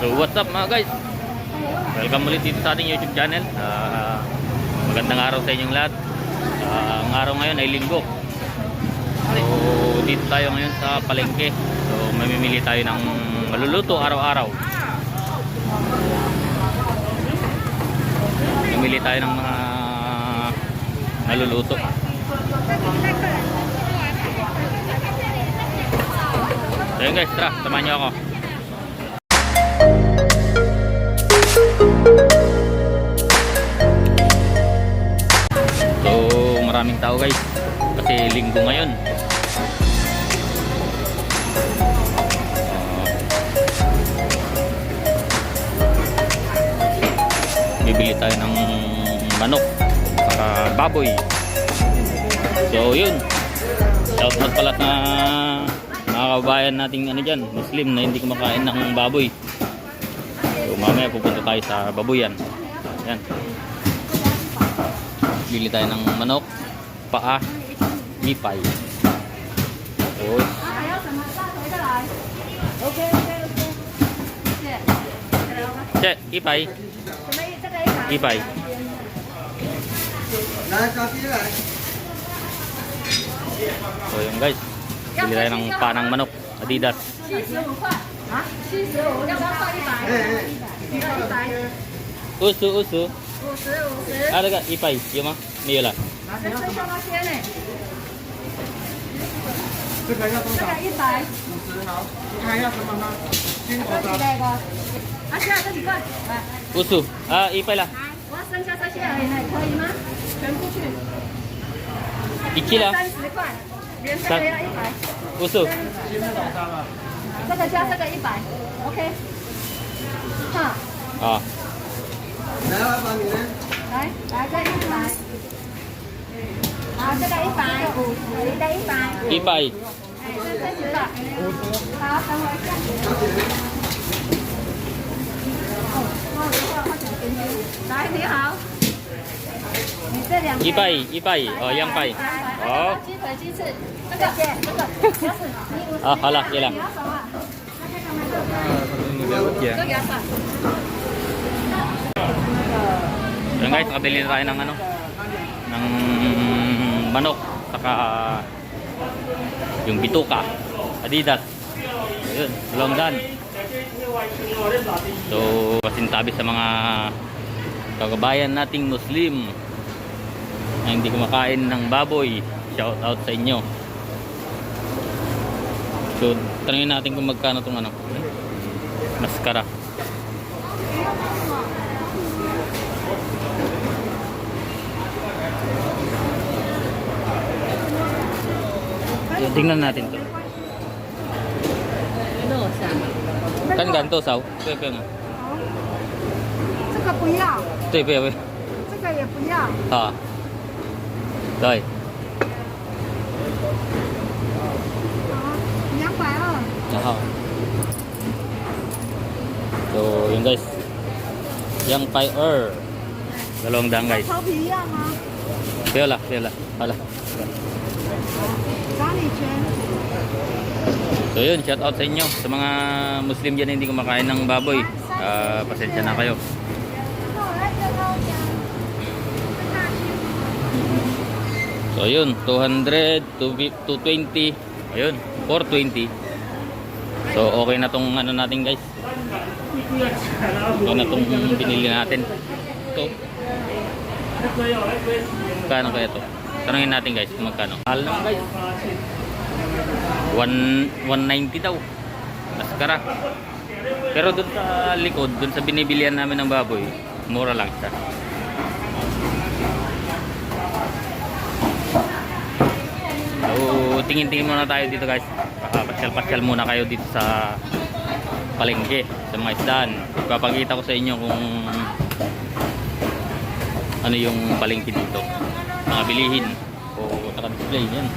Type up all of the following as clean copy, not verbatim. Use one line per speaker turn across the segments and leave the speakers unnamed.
So what's up mga guys, welcome ulit dito sa ating YouTube channel. Magandang araw sa inyong lahat. Ang araw ngayon ay linggo. So dito tayo ngayon sa palengke. So mamimili tayo ng maluluto araw-araw. Mamili tayo ng mga maluluto. So yun guys, tara, samahan nyo ako. So maraming tao guys kasi linggo ngayon. Bibili tayo ng manok saka baboy. So yun, shoutout pala sa mga kababayan nating ano dyan, Muslim na hindi kumakain ng baboy. So mamaya pupunta tayo sa babuyan. Yan, bili tayo ng manok, paa, ipay. Tapos che, ipay. Ipay. So yun guys, bili tayo ng panang manok, Adidas. 50 ada gak ipay? Iya mah, ini lah.
这个要多少？50好。看要什么吗？金口的。
50ipay lah.
我剩下这些而已，可以吗？全部去。
Iki lah.
30块，连这个要100。
50.
这个加这个100 ，OK。好。
啊。
来，老板你呢？
来，这100。好，这个150，你的100。
Ipay.
哎，这30个。好，等我一下。来，你好。你这两个。
Ipay. Oh, yang pay. Oh.
鸡腿鸡翅，这个鸭子，Ah,
halah, ya lah.
你要什么？
了解。
这个鸭饭。
Yan guys, nakabili na tayo ng ano, ng manok saka yung bituka, Adidas. Ayun, Longdan. So pasintabi sa mga kagabayan nating Muslim na hindi kumakain ng baboy, shout out sa inyo. So tanungin natin kung magkano tong ano, maskara. Tingnan natin to. Kan ganto sao? 对不对？
这个不要，
对不对？
这个也不要。
啊，对。
220。
Aha. So, yun guys. Yang fire. 200 guys.
头皮要吗？
不要了，不要了，好了。
打你圈。
So yun, shout out sa inyo sa mga Muslim dyan na hindi kumakain ng baboy. Pasensya na kayo. So yun, 200, 220, ayun, 420. So okay na tong ano natin guys. Okay na tong binili natin. Ito. Kano kaya to? Tanungin natin guys kung magkano. Mahal naman guys. 190 daw. Maskara. Pero dun sa likod, dun sa binibilihan namin ng baboy, mura lang siya. So, tingin-tingin muna tayo dito guys. Pasyal-pasyal muna kayo dito sa palengke, sa mga isdaan. Ipapakita ko sa inyo kung ano yung palengke dito. Mga bilihin. O naka-display yan.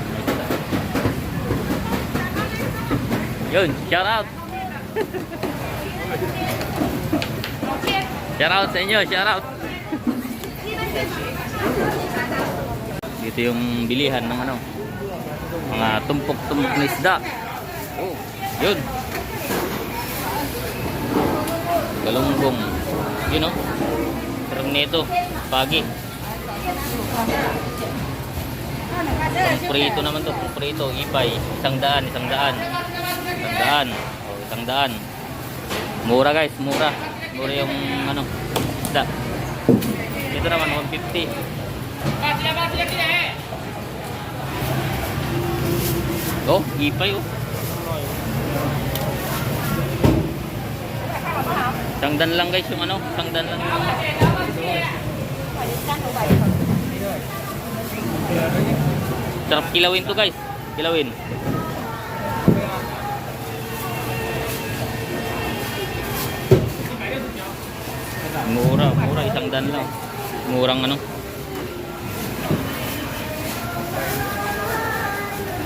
Yun, shout out. Shout out sa inyo, shout out. Dito yung bilihan ng ano, mga tumpok-tumpok na isda. Oh, yun. galunggong. Yun o. Sarap nito. Pagi. Prito naman to. Prito. Ipay. 100. 100. O, 100. Mura guys. Mura. Mura yung ano. Isda. Ito naman 150. Oh, ipay oh. Sangdan lang guys yung ano, sangdan lang yung sarap kilawin to guys. Kilawin. Mura, mura, isang dan lang. Murang ano.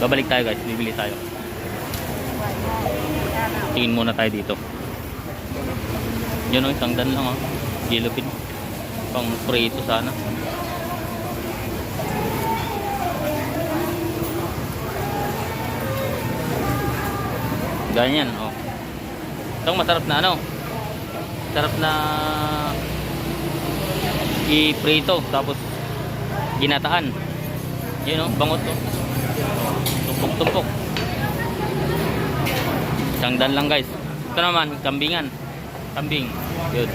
Babalik tayo guys, bibili tayo. Tingin muna tayo dito. Yan o, isang dan lang o. Yellow pin. Pang prito sana. Ganyan o. Itong masarap na ano. Sarap na i-prito. Tapos ginataan. Yan o, bangot o. Tumpok-tumpok. Isang dan lang guys. Ito naman, kambingan. Kambing. Yun.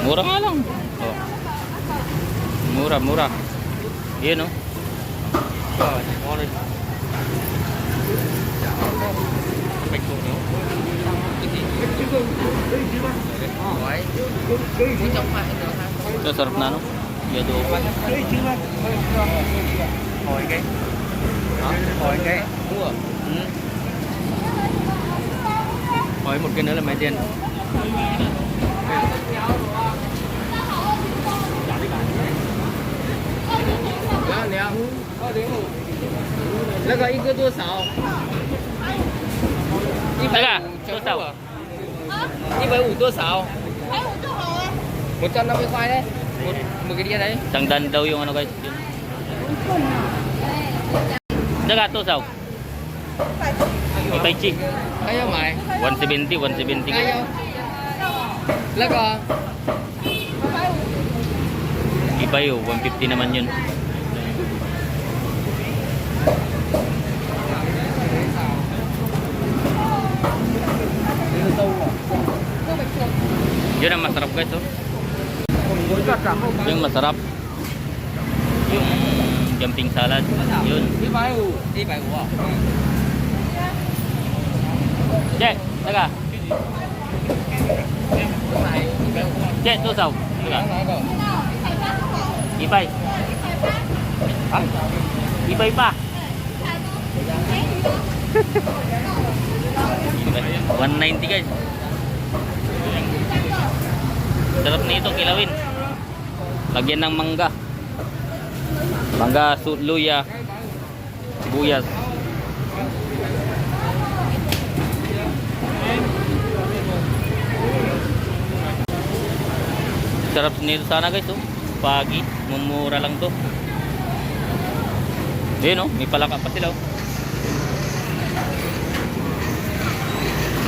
Mura nga lang. Oh. Mura, mura. Yun oh. Ito sarap na no? Yado.
Hỏi cái. Hỏi cái. Đúng rồi. Hỏi một cái nữa là mấy tiền?那个一个多少
？150多少
？150多少？150 块đấy. Một cái đĩa đấy.
Sangdan daw yung ano guys. Daga to sao? Ipay chi.
Kaya mày.
170, 170 guys.
Kaya. Laga.
Ipay oh, 150 naman yun. Yun ang masarap guys oh. Yung masarap. Yung jumping salad. Yun.
150 à?
Che, taga. Che, to sao? Taga. Ipay. Ha? Ipay pa. 190 guys. Sarap nito kilawin. Lagyan ng mangga. Mangga, luya, sibuyas. Sarap nito sana guys oh. Pagi, mumura lang to. Ayun oh, may palaka pa sila oh.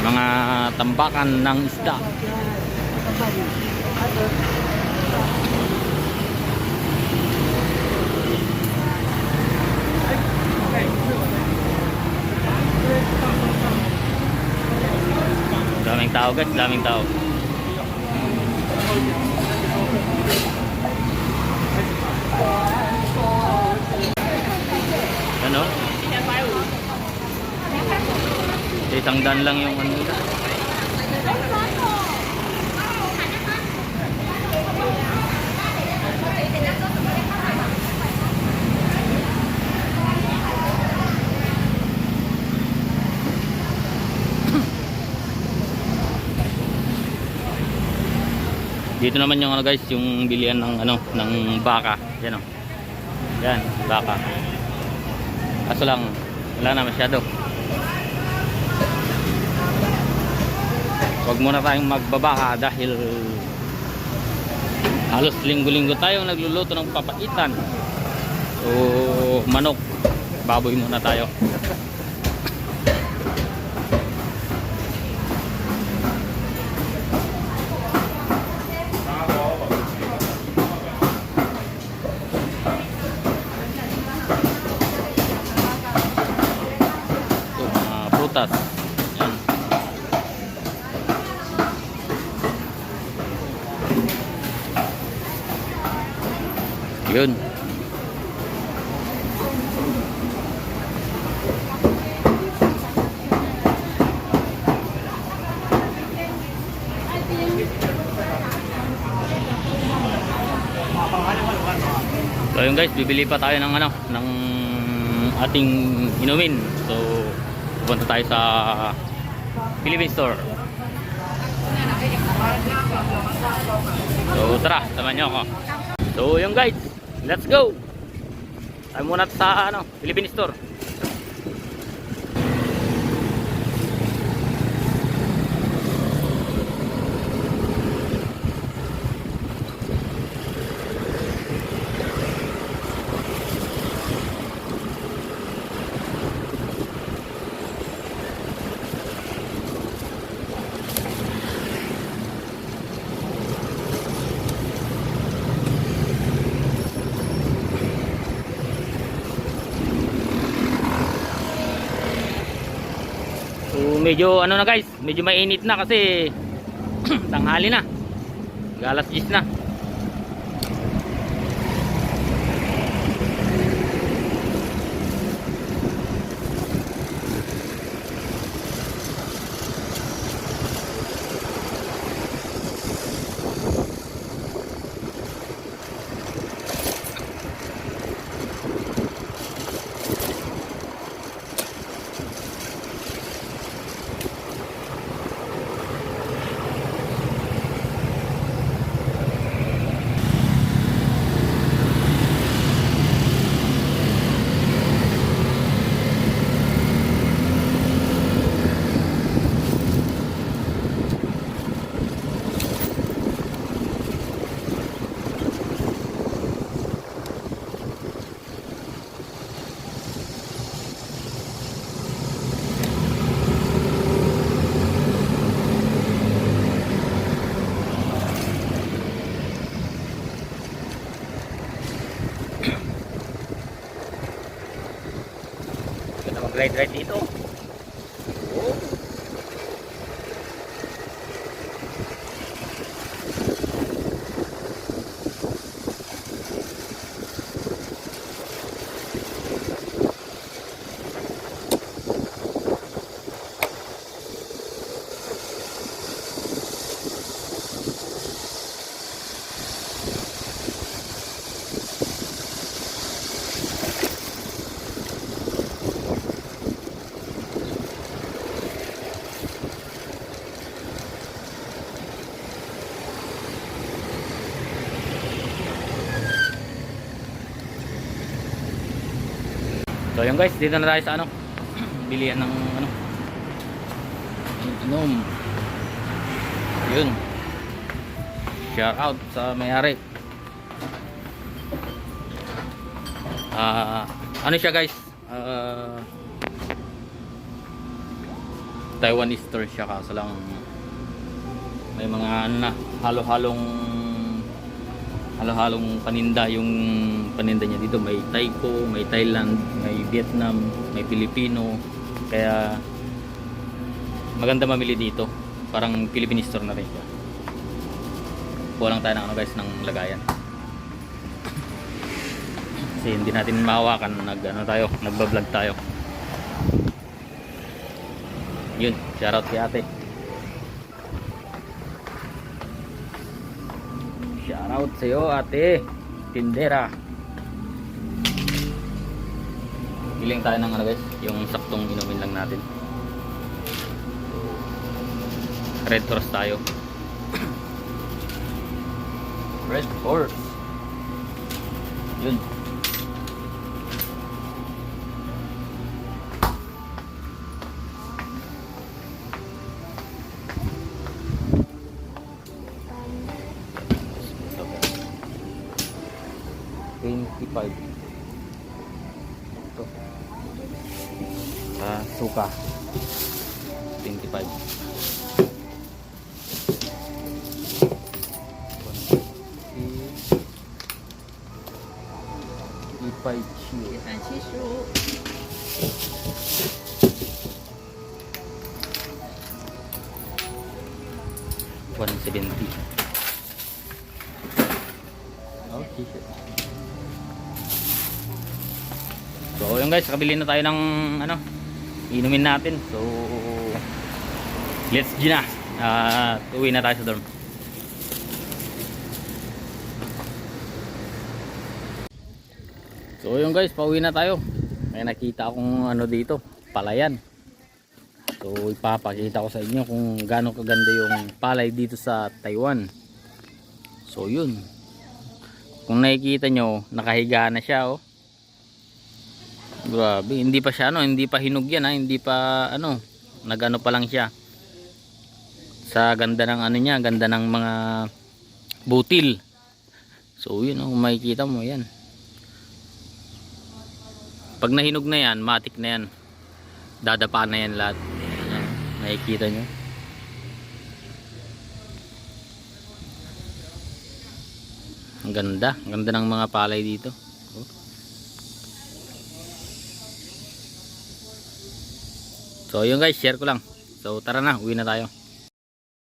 Mga tambakan ng isda. Daming tao guys, daming tao. Ano? Isang dan lang yung ano. Dito naman yung ano guys, yung bilian ng ano, ng baka. Yan oh. Yan, baka. Kaso lang wala na masyado. Huwag muna tayong magbabaka dahil Halos linggo-linggo tayong nagluluto ng papaitan. So, manok. Baboy muna tayo. Ito, mga prutas. Yan. Yun. So yun guys, bibili pa tayo ng ng ating inumin. So pupunta tayo sa Philippine Store. So tara, samahan niyo ako. So yun guys, let's go. Tayo muna sa Philippine Store. So medyo na guys, medyo mainit na kasi tanghali na. Alas 10 na. Mag-ride dito. Oh. So yun guys, dito na tayo sa bilihan ng inom. Yun. Shout out sa may-ari. Siya guys? Taiwanese store siya, kaso lang may mga halo-halong paninda. Yung paninda niya dito, may Thaipo, may Thailand, may Vietnam, may Filipino. Kaya maganda mamili dito, parang Philippine store na rin siya. Kuha lang tayo ng guys, ng lagayan kasi hindi natin mahawakan. Nagbablog tayo. Yun, shoutout kay ate. Shoutout sa iyo ate tindera. Biling tayo ng guys, yung saktong inumin lang natin. Red Horse tayo. Red Horse. Yun. 25. Ito. Sa suka. 25. 150. 170. Okay. So yun guys, kabili na tayo ng ano, inumin natin. So let's go na. Uwi na tayo sa dorm. So yun guys, pauwi na tayo. May nakita akong ano dito, palayan. So ipapakita ko sa inyo kung gaano kaganda yung palay dito sa Taiwan. So yun. Kung nakikita nyo, nakahiga na siya oh. Grabe, hindi pa siya ano, hindi pa hinog yan ha, hindi pa ano, nagano pa lang siya. Sa ganda ng ano niya, ganda ng mga butil. So yun oh, kung makikita mo yan. Pag nahinog na yan, matik na yan. Dadapa na yan lahat. Ayan, nakikita nyo. Ang ganda. Ang ganda ng mga palay dito. Oh. So yun guys, share ko lang. So tara na, uwi na tayo.